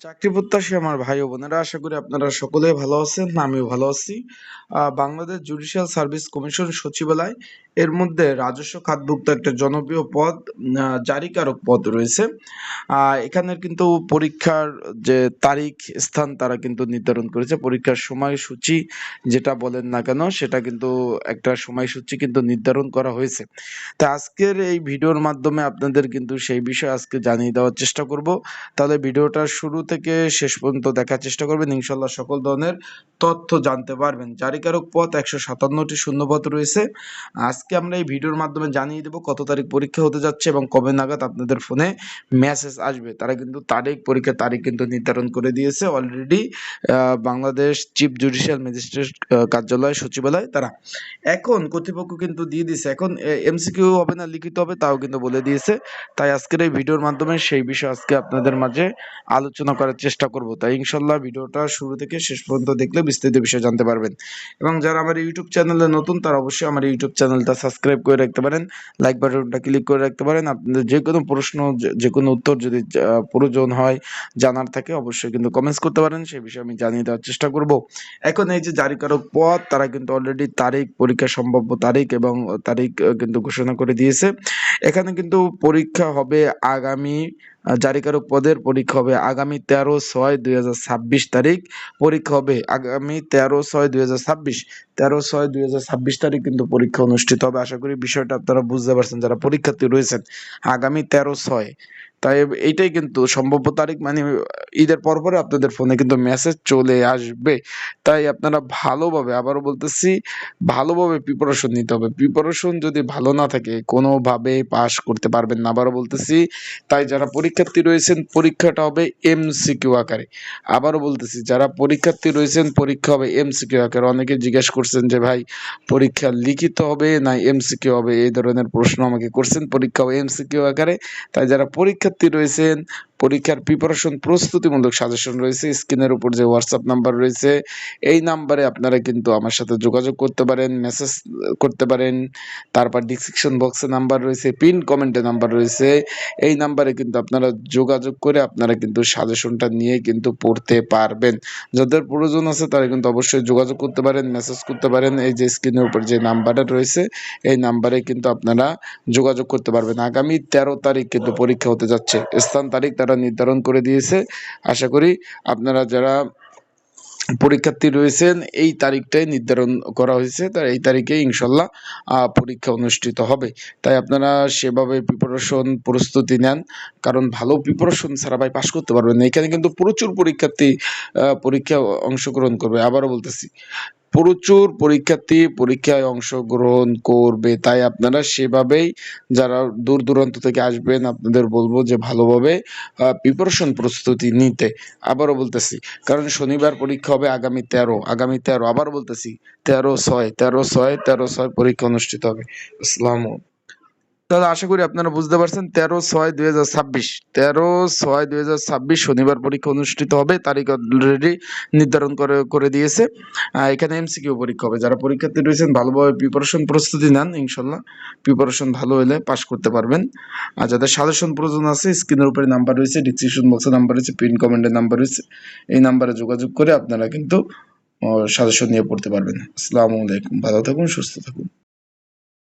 চাকরি প্রত্যাশী আমার ভাই ও বোনেরা, আশা করি আপনারা সকলেই ভালো আছেন। আমিও ভালো আছি। বাংলাদেশ জুডিশিয়াল সার্ভিস কমিশন সচিবালয় এর মধ্যে রাজস্ব খাতভুক্ত একটা জনপ্রিয় পদ, জারিকারক পদ রয়েছে। এখানের কিন্তু পরীক্ষার যে তারিখ, স্থান তারা কিন্তু নির্ধারণ করেছে। পরীক্ষার সময়সূচি যেটা বলেন না কেন, সেটা কিন্তু একটা সময়সূচি কিন্তু নির্ধারণ করা হয়েছে। তা আজকের এই ভিডিওর মাধ্যমে আপনাদের কিন্তু সেই বিষয়ে আজকে জানিয়ে দেওয়ার চেষ্টা করব। তাহলে ভিডিওটা শুরু থেকে শেষ পর্যন্ত দেখার চেষ্টা করবেন, ইনশাল্লাহ সকল ধরনের তথ্য জানতে পারবেন। জারিকারক পদ 157টি শূন্যপদ রয়েছে। আজকে আমরা এই ভিডিওর মাধ্যমে জানিয়ে দেব কত তারিখ পরীক্ষা হতে যাচ্ছে এবং কবে নাগাদ আপনাদের ফোনে মেসেজ আসবে। তারা কিন্তু পরীক্ষার তারিখ কিন্তু নির্ধারণ করে দিয়েছে already. Bangladesh chief judicial magistrate কার্যালয় সচিবালয় তারা এখন কর্তৃপক্ষ কিন্তু দিয়ে দিয়েছে। এখন এমসিকিউ হবে না, লিখিত হবে, তাও কিন্তু বলে দিয়েছে। তাই আজকের এই ভিডিওর মাধ্যমে সেই বিষয়ে আজকে আপনাদের মাঝে আলোচনা করার চেষ্টা করব। তাই ইনশাল্লাহ ভিডিওটা শুরু থেকে শেষ পর্যন্ত দেখলে বিস্তারিত বিষয় জানতে পারবেন। এবং যারা আমার ইউটিউব চ্যানেলে নতুন, তারা অবশ্যই আমার ইউটিউব চ্যানেলটা সাবস্ক্রাইব করে রাখতে পারেন, লাইক বাটনটা ক্লিক করে রাখতে পারেন। আপনাদের যে কোনো প্রশ্ন, যে কোনো উত্তর যদি প্রয়োজন হয়, জানার থাকে, অবশ্যই কিন্তু কমেন্টস করতে পারেন, সেই বিষয়ে আমি জানিয়ে দেওয়ার চেষ্টা করব। এখন এই যে জারিকারক পদ, তারা কিন্তু অলরেডি তারিখ, পরীক্ষার সম্ভাব্য তারিখ এবং তারিখ কিন্তু ঘোষণা করে দিয়েছে। এখানে কিন্তু পরীক্ষা হবে আগামী, জারিকারক পদের পরীক্ষা হবে আগামী 13/6/2026 তারিখ। পরীক্ষা হবে আগামী 13/6/2026, 13/6/2026 তারিখ কিন্তু পরীক্ষা অনুষ্ঠিত হবে। আশা করি বিষয়টা আপনারা বুঝতে পারছেন যারা পরীক্ষার্থী রয়েছেন। আগামী 13/6, তাই এইটাই কিন্তু সম্ভাব্য তারিখ, মানে ঈদের পরপরে আপনাদের ফোনে কিন্তু মেসেজ চলে আসবে। তাই আপনারা ভালোভাবে, আবারও বলতেছি, ভালোভাবে প্রিপারেশন নিতে হবে। প্রিপারেশন যদি ভালো না থাকে কোনোভাবে পাস করতে পারবেন না, আবারও বলতেছি। তাই যারা পরীক্ষার্থী রয়েছেন, পরীক্ষাটা হবে এমসিকিউ আকারে। আবারও বলতেছি, যারা পরীক্ষার্থী রয়েছেন, পরীক্ষা হবে এমসিকিউ আকারে। অনেকে জিজ্ঞেস করছেন যে ভাই, পরীক্ষা লিখিত হবে না এমসিকিউ হবে, এই ধরনের প্রশ্ন আমাকে করছেন। পরীক্ষা হবে এমসিকিউ আকারে। তাই যারা পরীক্ষার্থী রয়েছেন, পরীক্ষার প্রিপারেশন প্রস্তুতিমূলক সাজেশন রয়েছে, স্ক্রিনের উপর যে হোয়াটসঅ্যাপ নাম্বার রয়েছে, এই নাম্বারে আপনারা কিন্তু আমার সাথে যোগাযোগ করতে পারেন, মেসেজ করতে পারেন। তারপর ডিসক্রিপশন বক্সে নাম্বার রয়েছে, পিন কমেন্টে নাম্বার রয়েছে। এই নাম্বারে কিন্তু আপনারা যোগাযোগ করে আপনারা কিন্তু সাজেশনটা নিয়ে কিন্তু পড়তে পারবেন। যাদের প্রয়োজন আছে তারা কিন্তু অবশ্যই যোগাযোগ করতে পারেন, মেসেজ করতে পারেন। এই যে স্ক্রিনের উপর যে নাম্বারটা রয়েছে, এই নাম্বারে কিন্তু আপনারা যোগাযোগ করতে পারবেন। আগামী 13 তারিখ কিন্তু পরীক্ষা হতে যাচ্ছে। স্থান তারিখ তারা নির্ধারণ করে দিয়েছে। আশা করি আপনারা যারা পরীক্ষার্থী রয়েছেন, এই তারিখটাই নির্ধারণ করা হয়েছে, তার এই তারিখে ইনশাল্লাহ পরীক্ষা অনুষ্ঠিত হবে। তাই আপনারা সেভাবে প্রস্তুতি নেন, কারণ ভালো প্রিপারেশন ছাড়া ভাই পাশ করতে পারবেন না। এখানে কিন্তু প্রচুর পরীক্ষার্থী পরীক্ষা অংশগ্রহণ করবে। আবারও বলতেছি, প্রচুর পরীক্ষার্থী পরীক্ষায় অংশগ্রহণ করবে। তাই আপনারা সেভাবেই, যারা দূর দূরান্ত থেকে আসবেন, আপনাদের বলবো যে ভালোভাবে প্রিপারেশন প্রস্তুতি নিতে। আবারও বলতেছি, কারণ শনিবার পরীক্ষা হবে আগামী 13, আবারও বলতেছি 13/6 পরীক্ষা অনুষ্ঠিত হবে। আসসালামু। তাহলে আশা করি আপনারা বুঝতে পারছেন, 13/6/2026, 13/6/2026 শনিবার পরীক্ষা অনুষ্ঠিত হবে। তারিখ অলরেডি নির্ধারণ করে দিয়েছে। এখানে এমসিকিউ পরীক্ষা হবে। যারা পরীক্ষার্থী রয়েছেন, ভালোভাবে প্রিপারেশন প্রস্তুতি নেন, ইনশাল্লাহ প্রিপারেশন ভালো হলে পাশ করতে পারবেন। আর যাদের সাজেশন প্রয়োজন আছে, স্ক্রিনের উপরে নাম্বার রয়েছে, ডিসক্রিপশন বক্সে নাম্বার রয়েছে, পিন কমেন্টের নাম্বার রয়েছে, এই নাম্বারে যোগাযোগ করে আপনারা কিন্তু সাজেশন নিয়ে পড়তে পারবেন। আসসালামু আলাইকুম, ভালো থাকুন, সুস্থ থাকুন।